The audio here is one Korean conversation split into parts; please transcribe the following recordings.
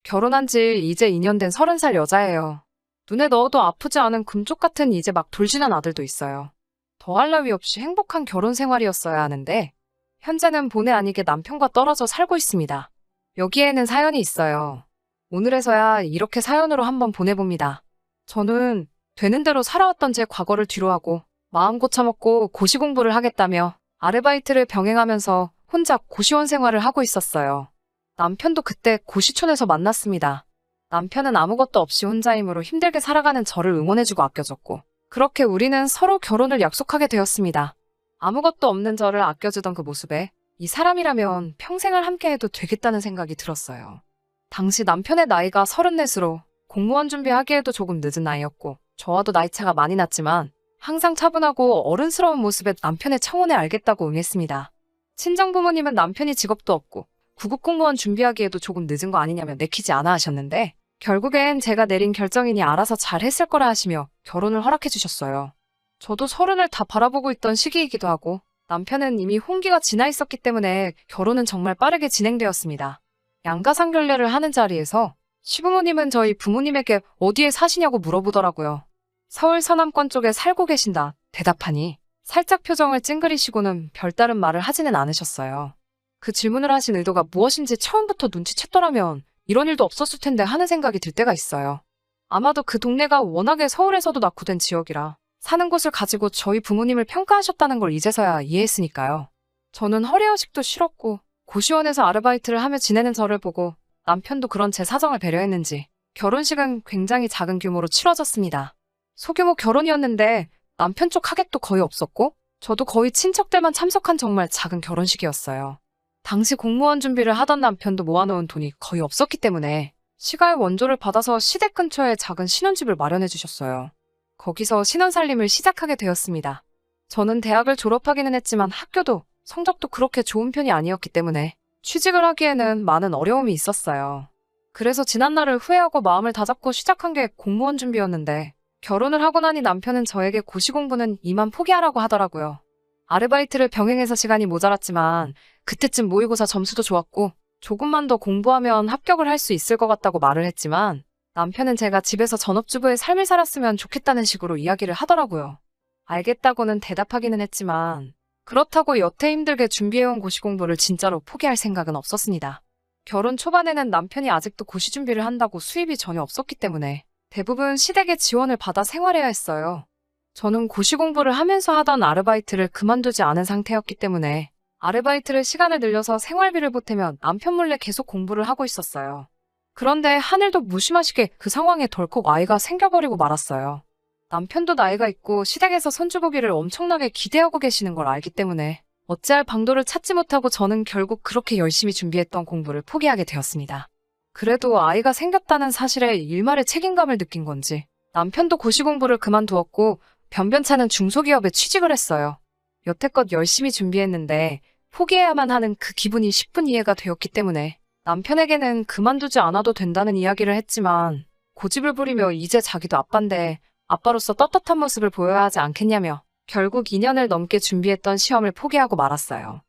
결혼한 지 이제 2년 된 30살 여자예요. 눈에 넣어도 아프지 않은 금쪽 같은 이제 막 돌진한 아들도 있어요. 더할 나위 없이 행복한 결혼 생활이었어야 하는데 현재는 본의 아니게 남편과 떨어져 살고 있습니다. 여기에는 사연이 있어요. 오늘에서야 이렇게 사연으로 한번 보내봅니다. 저는 되는 대로 살아왔던 제 과거를 뒤로하고 마음 고쳐먹고 고시 공부를 하겠다며 아르바이트를 병행하면서 혼자 고시원 생활을 하고 있었어요. 남편도 그때 고시촌에서 만났습니다. 남편은 아무것도 없이 혼자임으로 힘들게 살아가는 저를 응원해주고 아껴줬고 그렇게 우리는 서로 결혼을 약속하게 되었습니다. 아무것도 없는 저를 아껴주던 그 모습에 이 사람이라면 평생을 함께해도 되겠다는 생각이 들었어요. 당시 남편의 나이가 34으로 공무원 준비하기에도 조금 늦은 나이였고 저와도 나이차가 많이 났지만 항상 차분하고 어른스러운 모습에 남편의 청혼에 알겠다고 응했습니다. 친정부모님은 남편이 직업도 없고 구급공무원 준비하기에도 조금 늦은 거 아니냐며 내키지 않아 하셨는데 결국엔 제가 내린 결정이니 알아서 잘 했을 거라 하시며 결혼을 허락해 주셨어요. 저도 30을 다 바라보고 있던 시기이기도 하고 남편은 이미 혼기가 지나 있었기 때문에 결혼은 정말 빠르게 진행되었습니다. 양가상결례를 하는 자리에서 시부모님은 저희 부모님에게 어디에 사시냐고 물어보더라고요. 서울 서남권 쪽에 살고 계신다 대답하니 살짝 표정을 찡그리시고는 별다른 말을 하지는 않으셨어요. 그 질문을 하신 의도가 무엇인지 처음부터 눈치챘더라면 이런 일도 없었을 텐데 하는 생각이 들 때가 있어요. 아마도 그 동네가 워낙에 서울에서도 낙후된 지역이라 사는 곳을 가지고 저희 부모님을 평가하셨다는 걸 이제서야 이해했으니까요. 저는 허례허식도 싫었고 고시원에서 아르바이트를 하며 지내는 저를 보고 남편도 그런 제 사정을 배려했는지 결혼식은 굉장히 작은 규모로 치러졌습니다. 소규모 결혼이었는데 남편 쪽 하객도 거의 없었고 저도 거의 친척들만 참석한 정말 작은 결혼식이었어요. 당시 공무원 준비를 하던 남편도 모아놓은 돈이 거의 없었기 때문에 시가의 원조를 받아서 시댁 근처에 작은 신혼집을 마련해 주셨어요. 거기서 신혼살림을 시작하게 되었습니다. 저는 대학을 졸업하기는 했지만 학교도 성적도 그렇게 좋은 편이 아니었기 때문에 취직을 하기에는 많은 어려움이 있었어요. 그래서 지난날을 후회하고 마음을 다잡고 시작한 게 공무원 준비였는데 결혼을 하고 나니 남편은 저에게 고시 공부는 이만 포기하라고 하더라고요. 아르바이트를 병행해서 시간이 모자랐지만 그때쯤 모의고사 점수도 좋았고 조금만 더 공부하면 합격을 할 수 있을 것 같다고 말을 했지만 남편은 제가 집에서 전업주부의 삶을 살았으면 좋겠다는 식으로 이야기를 하더라고요. 알겠다고는 대답하기는 했지만 그렇다고 여태 힘들게 준비해온 고시 공부를 진짜로 포기할 생각은 없었습니다. 결혼 초반에는 남편이 아직도 고시 준비를 한다고 수입이 전혀 없었기 때문에 대부분 시댁의 지원을 받아 생활해야 했어요. 저는 고시 공부를 하면서 하던 아르바이트를 그만두지 않은 상태였기 때문에 아르바이트를 시간을 늘려서 생활비를 보태며 남편 몰래 계속 공부를 하고 있었어요. 그런데 하늘도 무심하시게 그 상황에 덜컥 아이가 생겨버리고 말았어요. 남편도 나이가 있고 시댁에서 손주 보기를 엄청나게 기대하고 계시는 걸 알기 때문에 어찌할 방도를 찾지 못하고 저는 결국 그렇게 열심히 준비했던 공부를 포기하게 되었습니다. 그래도 아이가 생겼다는 사실에 일말의 책임감을 느낀 건지 남편도 고시 공부를 그만두었고 변변찮은 중소기업에 취직을 했어요. 여태껏 열심히 준비했는데 포기해야만 하는 그 기분이 10분 이해가 되었기 때문에 남편에게는 그만두지 않아도 된다는 이야기를 했지만 고집을 부리며 이제 자기도 아빠인데 아빠로서 떳떳한 모습을 보여야 하지 않겠냐며 결국 2년을 넘게 준비했던 시험을 포기하고 말았어요.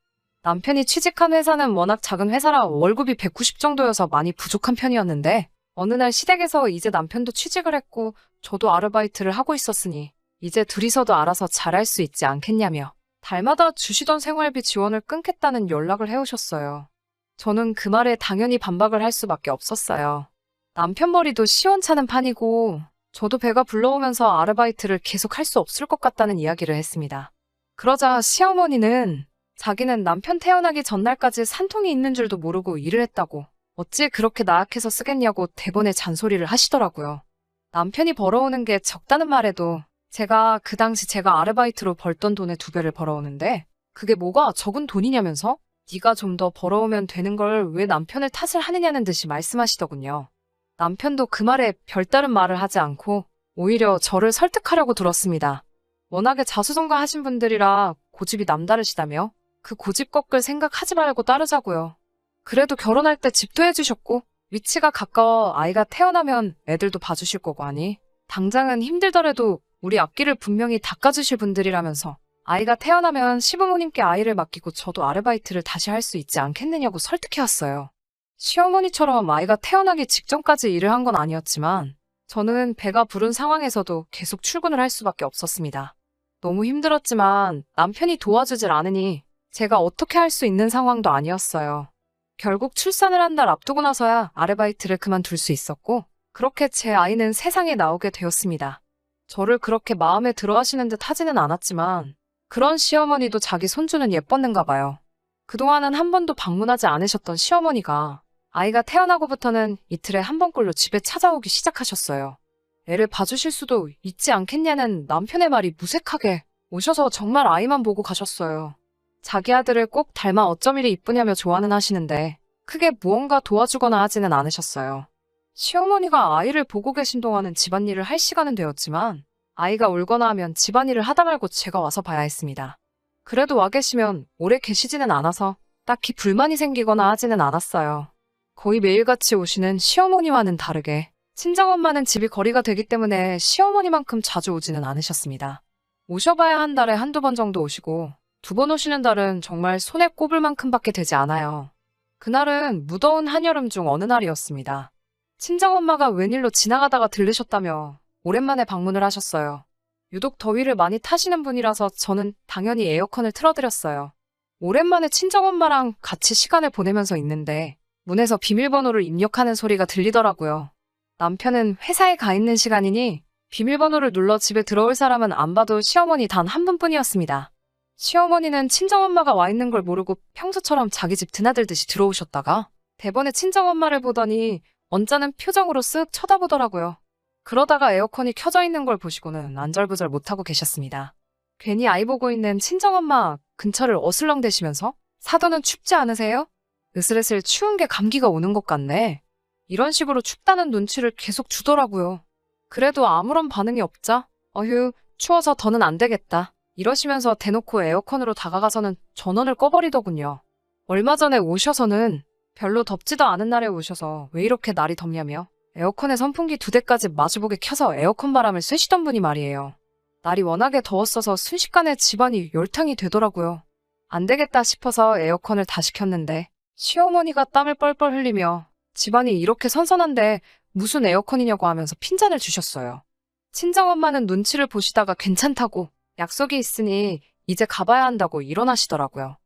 남편이 취직한 회사는 워낙 작은 회사라 월급이 190 정도여서 많이 부족한 편이었는데 어느 날 시댁에서 이제 남편도 취직을 했고 저도 아르바이트를 하고 있었으니 이제 둘이서도 알아서 잘할 수 있지 않겠냐며 달마다 주시던 생활비 지원을 끊겠다는 연락을 해오셨어요. 저는 그 말에 당연히 반박을 할 수밖에 없었어요. 남편 머리도 시원찮은 판이고 저도 배가 불러오면서 아르바이트를 계속 할 수 없을 것 같다는 이야기를 했습니다. 그러자 시어머니는 자기는 남편 태어나기 전날까지 산통이 있는 줄도 모르고 일을 했다고 어찌 그렇게 나약해서 쓰겠냐고 대번에 잔소리를 하시더라고요. 남편이 벌어오는 게 적다는 말에도 제가 그 당시 제가 아르바이트로 벌던 돈의 2배를 벌어오는데 그게 뭐가 적은 돈이냐면서 네가 좀 더 벌어오면 되는 걸 왜 남편을 탓을 하느냐는 듯이 말씀하시더군요. 남편도 그 말에 별다른 말을 하지 않고 오히려 저를 설득하려고 들었습니다. 워낙에 자수성가하신 분들이라 고집이 남다르시다며 그 고집 꺾을 생각하지 말고 따르자고요. 그래도 결혼할 때 집도 해주셨고 위치가 가까워 아이가 태어나면 애들도 봐주실 거고 하니 당장은 힘들더라도 우리 앞길을 분명히 닦아주실 분들이라면서 아이가 태어나면 시부모님께 아이를 맡기고 저도 아르바이트를 다시 할 수 있지 않겠느냐고 설득해왔어요. 시어머니처럼 아이가 태어나기 직전까지 일을 한 건 아니었지만 저는 배가 부른 상황에서도 계속 출근을 할 수밖에 없었습니다. 너무 힘들었지만 남편이 도와주질 않으니 제가 어떻게 할 수 있는 상황도 아니었어요. 결국 출산을 한 달 앞두고 나서야 아르바이트를 그만둘 수 있었고 그렇게 제 아이는 세상에 나오게 되었습니다. 저를 그렇게 마음에 들어 하시는 듯 하지는 않았지만 그런 시어머니도 자기 손주는 예뻤는가 봐요. 그동안은 한 번도 방문하지 않으셨던 시어머니가 아이가 태어나고부터는 이틀에 한 번꼴로 집에 찾아오기 시작하셨어요. 애를 봐주실 수도 있지 않겠냐는 남편의 말이 무색하게 오셔서 정말 아이만 보고 가셨어요. 자기 아들을 꼭 닮아 어쩜 이리 이쁘냐며 좋아는 하시는데 크게 무언가 도와주거나 하지는 않으셨어요. 시어머니가 아이를 보고 계신 동안은 집안일을 할 시간은 되었지만 아이가 울거나 하면 집안일을 하다 말고 제가 와서 봐야 했습니다. 그래도 와 계시면 오래 계시지는 않아서 딱히 불만이 생기거나 하지는 않았어요. 거의 매일같이 오시는 시어머니와는 다르게 친정엄마는 집이 거리가 되기 때문에 시어머니만큼 자주 오지는 않으셨습니다. 오셔봐야 한 달에 한두 번 정도 오시고 2번 오시는 달은 정말 손에 꼽을 만큼밖에 되지 않아요. 그날은 무더운 한여름 중 어느 날이었습니다. 친정엄마가 웬일로 지나가다가 들르셨다며 오랜만에 방문을 하셨어요. 유독 더위를 많이 타시는 분이라서 저는 당연히 에어컨을 틀어드렸어요. 오랜만에 친정엄마랑 같이 시간을 보내면서 있는데 문에서 비밀번호를 입력하는 소리가 들리더라고요. 남편은 회사에 가 있는 시간이니 비밀번호를 눌러 집에 들어올 사람은 안 봐도 시어머니 단 한 분뿐이었습니다. 시어머니는 친정엄마가 와 있는 걸 모르고 평소처럼 자기 집 드나들듯이 들어오셨다가 대번에 친정엄마를 보더니 언짢은 표정으로 쓱 쳐다보더라고요. 그러다가 에어컨이 켜져 있는 걸 보시고는 안절부절 못하고 계셨습니다. 괜히 아이 보고 있는 친정엄마 근처를 어슬렁대시면서 사돈은 춥지 않으세요? 으슬으슬 추운 게 감기가 오는 것 같네. 이런 식으로 춥다는 눈치를 계속 주더라고요. 그래도 아무런 반응이 없자 어휴 추워서 더는 안 되겠다. 이러시면서 대놓고 에어컨으로 다가가서는 전원을 꺼버리더군요. 얼마 전에 오셔서는 별로 덥지도 않은 날에 오셔서 왜 이렇게 날이 덥냐며 에어컨에 선풍기 2대까지 마주보게 켜서 에어컨 바람을 쐬시던 분이 말이에요. 날이 워낙에 더웠어서 순식간에 집안이 열탕이 되더라고요. 안 되겠다 싶어서 에어컨을 다시 켰는데 시어머니가 땀을 뻘뻘 흘리며 집안이 이렇게 선선한데 무슨 에어컨이냐고 하면서 핀잔을 주셨어요. 친정엄마는 눈치를 보시다가 괜찮다고 약속이 있으니 이제 가봐야 한다고 일어나시더라고요.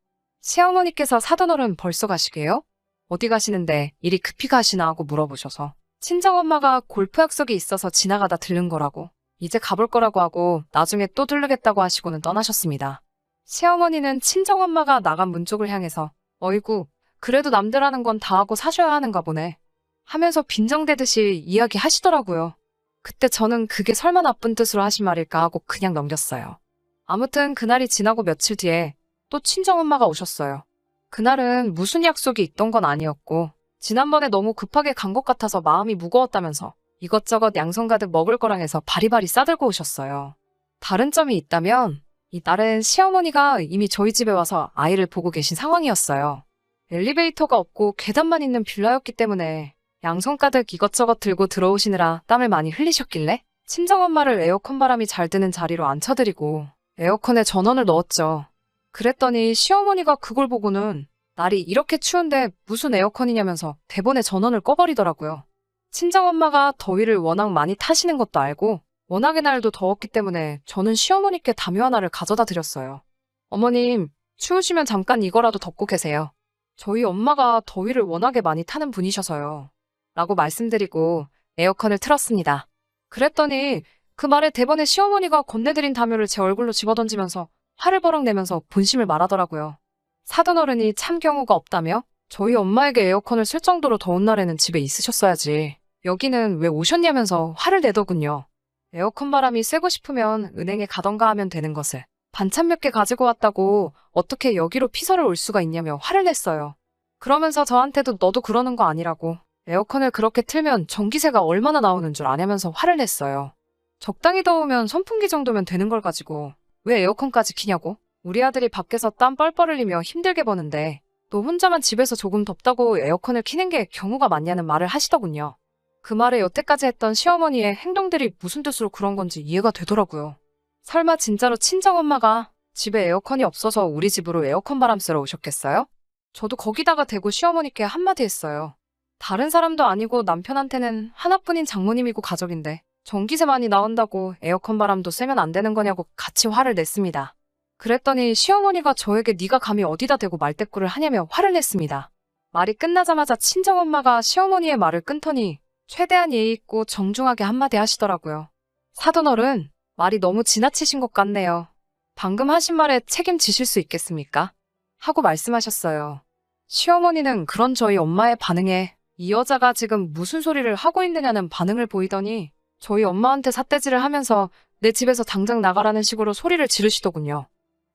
시어머니께서 사돈어른 벌써 가시게요? 어디 가시는데 이리 급히 가시나 하고 물어보셔서 친정엄마가 골프 약속이 있어서 지나가다 들른 거라고 이제 가볼 거라고 하고 나중에 또 들르겠다고 하시고는 떠나셨습니다. 시어머니는 친정엄마가 나간 문 쪽을 향해서 어이구 그래도 남들 하는 건 다 하고 사셔야 하는가 보네 하면서 빈정대듯이 이야기하시더라고요. 그때 저는 그게 설마 나쁜 뜻으로 하신 말일까 하고 그냥 넘겼어요. 아무튼 그날이 지나고 며칠 뒤에 또 친정엄마가 오셨어요. 그날은 무슨 약속이 있던 건 아니었고 지난번에 너무 급하게 간 것 같아서 마음이 무거웠다면서 이것저것 양손 가득 먹을 거랑 해서 바리바리 싸들고 오셨어요. 다른 점이 있다면 이날은 시어머니가 이미 저희 집에 와서 아이를 보고 계신 상황이었어요. 엘리베이터가 없고 계단만 있는 빌라였기 때문에 양손 가득 이것저것 들고 들어오시느라 땀을 많이 흘리셨길래 친정엄마를 에어컨 바람이 잘 드는 자리로 앉혀드리고 에어컨에 전원을 넣었죠. 그랬더니 시어머니가 그걸 보고는 날이 이렇게 추운데 무슨 에어컨이냐면서 대본에 전원을 꺼버리더라고요. 친정엄마가 더위를 워낙 많이 타시는 것도 알고 워낙에 날도 더웠기 때문에 저는 시어머니께 담요 하나를 가져다 드렸어요. 어머님, 추우시면 잠깐 이거라도 덮고 계세요. 저희 엄마가 더위를 워낙에 많이 타는 분이셔서요. 라고 말씀드리고 에어컨을 틀었습니다. 그랬더니 그 말에 대번에 시어머니가 건네드린 담요를 제 얼굴로 집어던지면서 화를 버럭 내면서 본심을 말하더라고요. 사돈어른이 참 경우가 없다며 저희 엄마에게 에어컨을 쓸 정도로 더운 날에는 집에 있으셨어야지. 여기는 왜 오셨냐면서 화를 내더군요. 에어컨 바람이 쐬고 싶으면 은행에 가던가 하면 되는 것을 반찬 몇 개 가지고 왔다고 어떻게 여기로 피서를 올 수가 있냐며 화를 냈어요. 그러면서 저한테도 너도 그러는 거 아니라고 에어컨을 그렇게 틀면 전기세가 얼마나 나오는 줄 아냐면서 화를 냈어요. 적당히 더우면 선풍기 정도면 되는 걸 가지고 왜 에어컨까지 키냐고? 우리 아들이 밖에서 땀 뻘뻘 흘리며 힘들게 버는데 너 혼자만 집에서 조금 덥다고 에어컨을 키는 게 경우가 많냐는 말을 하시더군요. 그 말에 여태까지 했던 시어머니의 행동들이 무슨 뜻으로 그런 건지 이해가 되더라고요. 설마 진짜로 친정엄마가 집에 에어컨이 없어서 우리 집으로 에어컨 바람 쐬러 오셨겠어요? 저도 거기다가 대고 시어머니께 한마디 했어요. 다른 사람도 아니고 남편한테는 하나뿐인 장모님이고 가족인데 전기세 많이 나온다고 에어컨 바람도 쐬면 안 되는 거냐고 같이 화를 냈습니다. 그랬더니 시어머니가 저에게 네가 감히 어디다 대고 말대꾸를 하냐며 화를 냈습니다. 말이 끝나자마자 친정엄마가 시어머니의 말을 끊더니 최대한 예의 있고 정중하게 한마디 하시더라고요. 사돈어른, 말이 너무 지나치신 것 같네요. 방금 하신 말에 책임지실 수 있겠습니까? 하고 말씀하셨어요. 시어머니는 그런 저희 엄마의 반응에 이 여자가 지금 무슨 소리를 하고 있느냐는 반응을 보이더니 저희 엄마한테 삿대질을 하면서 내 집에서 당장 나가라는 식으로 소리를 지르시더군요.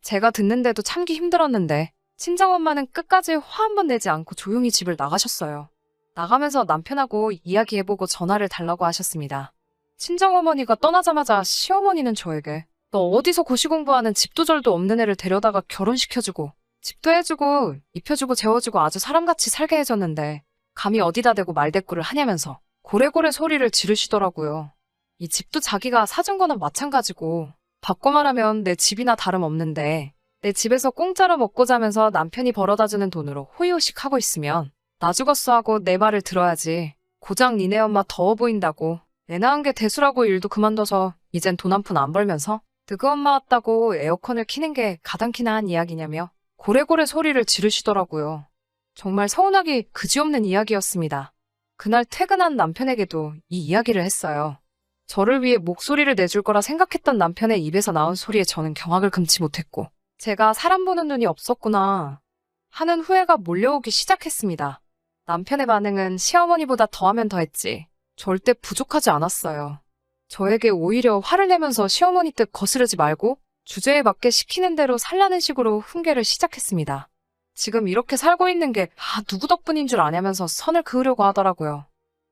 제가 듣는데도 참기 힘들었는데 친정엄마는 끝까지 화 한 번 내지 않고 조용히 집을 나가셨어요. 나가면서 남편하고 이야기해보고 전화를 달라고 하셨습니다. 친정어머니가 떠나자마자 시어머니는 저에게 너 어디서 고시공부하는 집도절도 없는 애를 데려다가 결혼시켜주고 집도 해주고 입혀주고 재워주고 아주 사람같이 살게 해줬는데 감히 어디다 대고 말대꾸를 하냐면서 고래고래 소리를 지르시더라고요. 이 집도 자기가 사준 거나 마찬가지고 바꿔 말하면 내 집이나 다름없는데 내 집에서 공짜로 먹고 자면서 남편이 벌어다주는 돈으로 호의호식 하고 있으면 나 죽었어 하고 내 말을 들어야지. 고작 니네 엄마 더워 보인다고 애 낳은 게 대수라고 일도 그만둬서 이젠 돈 한 푼 안 벌면서 드그 엄마 왔다고 에어컨을 키는 게 가당키나 한 이야기냐며 고래고래 소리를 지르시더라고요. 정말 서운하기 그지없는 이야기였습니다. 그날 퇴근한 남편에게도 이 이야기를 했어요. 저를 위해 목소리를 내줄 거라 생각했던 남편의 입에서 나온 소리에 저는 경악을 금치 못했고 제가 사람 보는 눈이 없었구나 하는 후회가 몰려오기 시작했습니다. 남편의 반응은 시어머니보다 더하면 더했지 절대 부족하지 않았어요. 저에게 오히려 화를 내면서 시어머니 뜻 거스르지 말고 주제에 맞게 시키는 대로 살라는 식으로 훈계를 시작했습니다. 지금 이렇게 살고 있는 게 누구 덕분인 줄 아냐면서 선을 그으려고 하더라고요.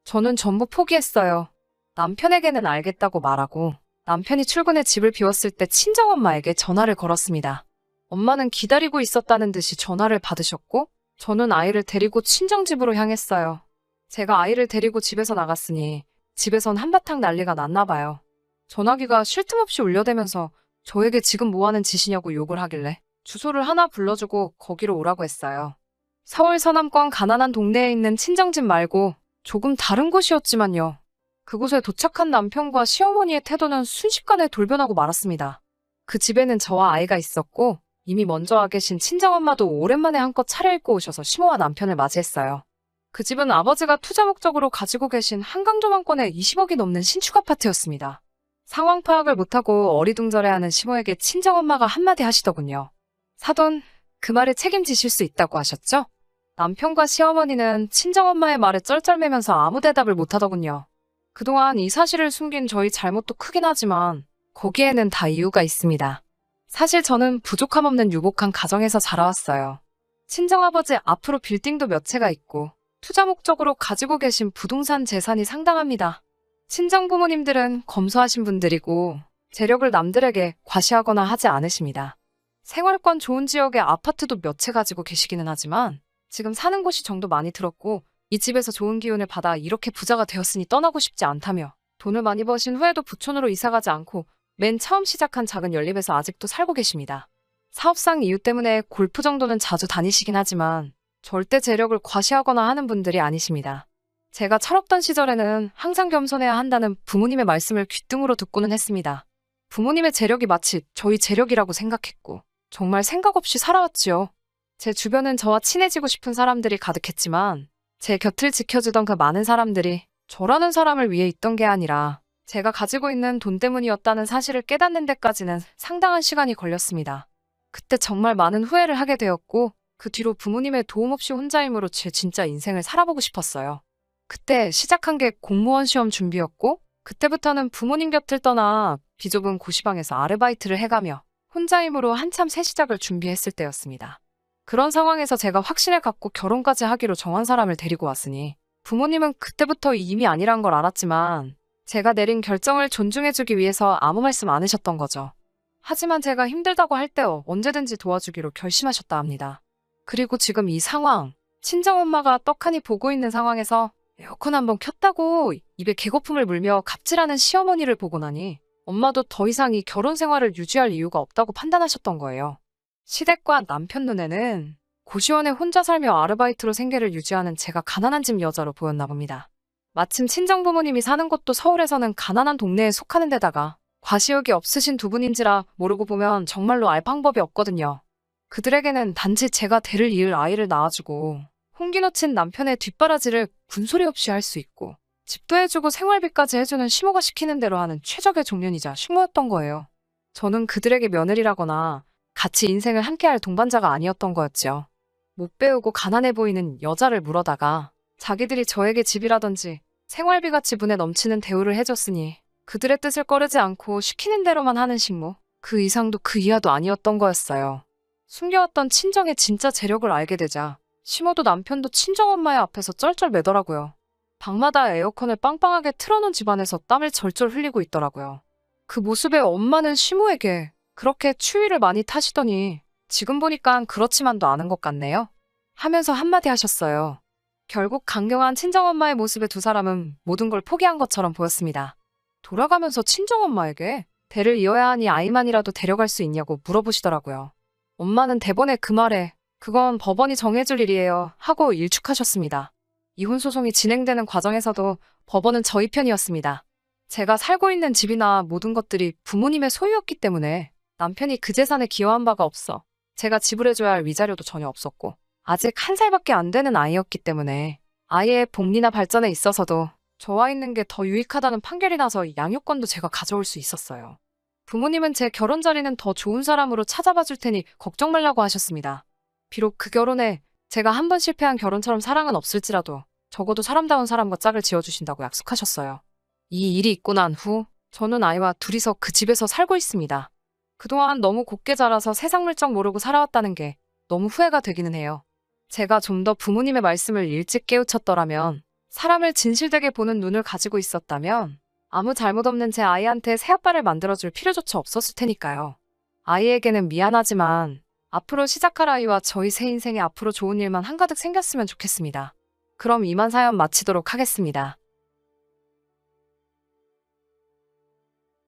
저는 전부 포기했어요. 남편에게는 알겠다고 말하고 남편이 출근해 집을 비웠을 때 친정엄마에게 전화를 걸었습니다. 엄마는 기다리고 있었다는 듯이 전화를 받으셨고 저는 아이를 데리고 친정집으로 향했어요. 제가 아이를 데리고 집에서 나갔으니 집에선 한바탕 난리가 났나 봐요. 전화기가 쉴 틈 없이 울려대면서 저에게 지금 뭐하는 짓이냐고 욕을 하길래 주소를 하나 불러주고 거기로 오라고 했어요. 서울 서남권 가난한 동네에 있는 친정집 말고 조금 다른 곳이었지만요. 그곳에 도착한 남편과 시어머니의 태도는 순식간에 돌변하고 말았습니다. 그 집에는 저와 아이가 있었고 이미 먼저 와 계신 친정엄마도 오랜만에 한껏 차려입고 오셔서 시모와 남편을 맞이했어요. 그 집은 아버지가 투자 목적으로 가지고 계신 한강조망권에 20억이 넘는 신축 아파트였습니다. 상황 파악을 못하고 어리둥절해하는 시모에게 친정엄마가 한마디 하시더군요. 사돈, 그 말에 책임지실 수 있다고 하셨죠? 남편과 시어머니는 친정엄마의 말에 쩔쩔매면서 아무 대답을 못하더군요. 그동안 이 사실을 숨긴 저희 잘못도 크긴 하지만 거기에는 다 이유가 있습니다. 사실 저는 부족함 없는 유복한 가정에서 자라왔어요. 친정아버지 앞으로 빌딩도 몇 채가 있고 투자 목적으로 가지고 계신 부동산 재산이 상당합니다. 친정부모님들은 검소하신 분들이고 재력을 남들에게 과시하거나 하지 않으십니다. 생활권 좋은 지역에 아파트도 몇 채 가지고 계시기는 하지만 지금 사는 곳이 정도 많이 들었고 이 집에서 좋은 기운을 받아 이렇게 부자가 되었으니 떠나고 싶지 않다며 돈을 많이 버신 후에도 부촌으로 이사가지 않고 맨 처음 시작한 작은 연립에서 아직도 살고 계십니다. 사업상 이유 때문에 골프 정도는 자주 다니시긴 하지만 절대 재력을 과시하거나 하는 분들이 아니십니다. 제가 철없던 시절에는 항상 겸손해야 한다는 부모님의 말씀을 귓등으로 듣고는 했습니다. 부모님의 재력이 마치 저희 재력이라고 생각했고 정말 생각 없이 살아왔지요. 제 주변은 저와 친해지고 싶은 사람들이 가득했지만 제 곁을 지켜주던 그 많은 사람들이 저라는 사람을 위해 있던 게 아니라 제가 가지고 있는 돈 때문이었다는 사실을 깨닫는 데까지는 상당한 시간이 걸렸습니다. 그때 정말 많은 후회를 하게 되었고 그 뒤로 부모님의 도움 없이 혼자 힘으로 제 진짜 인생을 살아보고 싶었어요. 그때 시작한 게 공무원 시험 준비였고 그때부터는 부모님 곁을 떠나 비좁은 고시방에서 아르바이트를 해가며 혼자 힘으로 한참 새 시작을 준비했을 때였습니다. 그런 상황에서 제가 확신을 갖고 결혼까지 하기로 정한 사람을 데리고 왔으니 부모님은 그때부터 이미 아니란 걸 알았지만 제가 내린 결정을 존중해주기 위해서 아무 말씀 안 하셨던 거죠. 하지만 제가 힘들다고 할 때 언제든지 도와주기로 결심하셨다 합니다. 그리고 지금 이 상황, 친정엄마가 떡하니 보고 있는 상황에서 에어컨 한번 켰다고 입에 개거품을 물며 갑질하는 시어머니를 보고 나니 엄마도 더 이상 이 결혼 생활을 유지할 이유가 없다고 판단하셨던 거예요. 시댁과 남편 눈에는 고시원에 혼자 살며 아르바이트로 생계를 유지하는 제가 가난한 집 여자로 보였나 봅니다. 마침 친정 부모님이 사는 곳도 서울에서는 가난한 동네에 속하는 데다가 과시욕이 없으신 두 분인지라 모르고 보면 정말로 알 방법이 없거든요. 그들에게는 단지 제가 대를 이을 아이를 낳아주고 홍기 놓친 남편의 뒷바라지를 군소리 없이 할 수 있고 집도 해주고 생활비까지 해주는 시모가 시키는 대로 하는 최적의 종년이자 식모였던 거예요. 저는 그들에게 며느리라거나 같이 인생을 함께할 동반자가 아니었던 거였죠. 못 배우고 가난해 보이는 여자를 물어다가 자기들이 저에게 집이라든지 생활비가 지분에 넘치는 대우를 해줬으니 그들의 뜻을 꺼르지 않고 시키는 대로만 하는 식모, 그 이상도 그 이하도 아니었던 거였어요. 숨겨왔던 친정의 진짜 재력을 알게 되자 시모도 남편도 친정엄마의 앞에서 쩔쩔 매더라고요. 방마다 에어컨을 빵빵하게 틀어놓은 집안에서 땀을 절절 흘리고 있더라고요. 그 모습에 엄마는 시모에게 그렇게 추위를 많이 타시더니 지금 보니까 그렇지만도 않은 것 같네요. 하면서 한마디 하셨어요. 결국 강경한 친정엄마의 모습에 두 사람은 모든 걸 포기한 것처럼 보였습니다. 돌아가면서 친정엄마에게 대를 이어야 하니 아이만이라도 데려갈 수 있냐고 물어보시더라고요. 엄마는 대번에 그 말에 그건 법원이 정해줄 일이에요 하고 일축하셨습니다. 이혼 소송이 진행되는 과정에서도 법원은 저희 편이었습니다. 제가 살고 있는 집이나 모든 것들이 부모님의 소유였기 때문에 남편이 그 재산에 기여한 바가 없어 제가 지불해줘야 할 위자료도 전혀 없었고 아직 1살밖에 안 되는 아이였기 때문에 아이의 복리나 발전에 있어서도 저와 있는 게 더 유익하다는 판결이 나서 양육권도 제가 가져올 수 있었어요. 부모님은 제 결혼 자리는 더 좋은 사람으로 찾아봐 줄 테니 걱정 말라고 하셨습니다. 비록 그 결혼에 제가 한 번 실패한 결혼처럼 사랑은 없을지라도 적어도 사람다운 사람과 짝을 지어주신다고 약속하셨어요. 이 일이 있고 난 후 저는 아이와 둘이서 그 집에서 살고 있습니다. 그동안 너무 곱게 자라서 세상 물정 모르고 살아왔다는 게 너무 후회가 되기는 해요. 제가 좀 더 부모님의 말씀을 일찍 깨우쳤더라면, 사람을 진실되게 보는 눈을 가지고 있었다면 아무 잘못 없는 제 아이한테 새아빠를 만들어줄 필요조차 없었을 테니까요. 아이에게는 미안하지만 앞으로 시작할 아이와 저희 새 인생에 앞으로 좋은 일만 한가득 생겼으면 좋겠습니다. 그럼 이만 사연 마치도록 하겠습니다.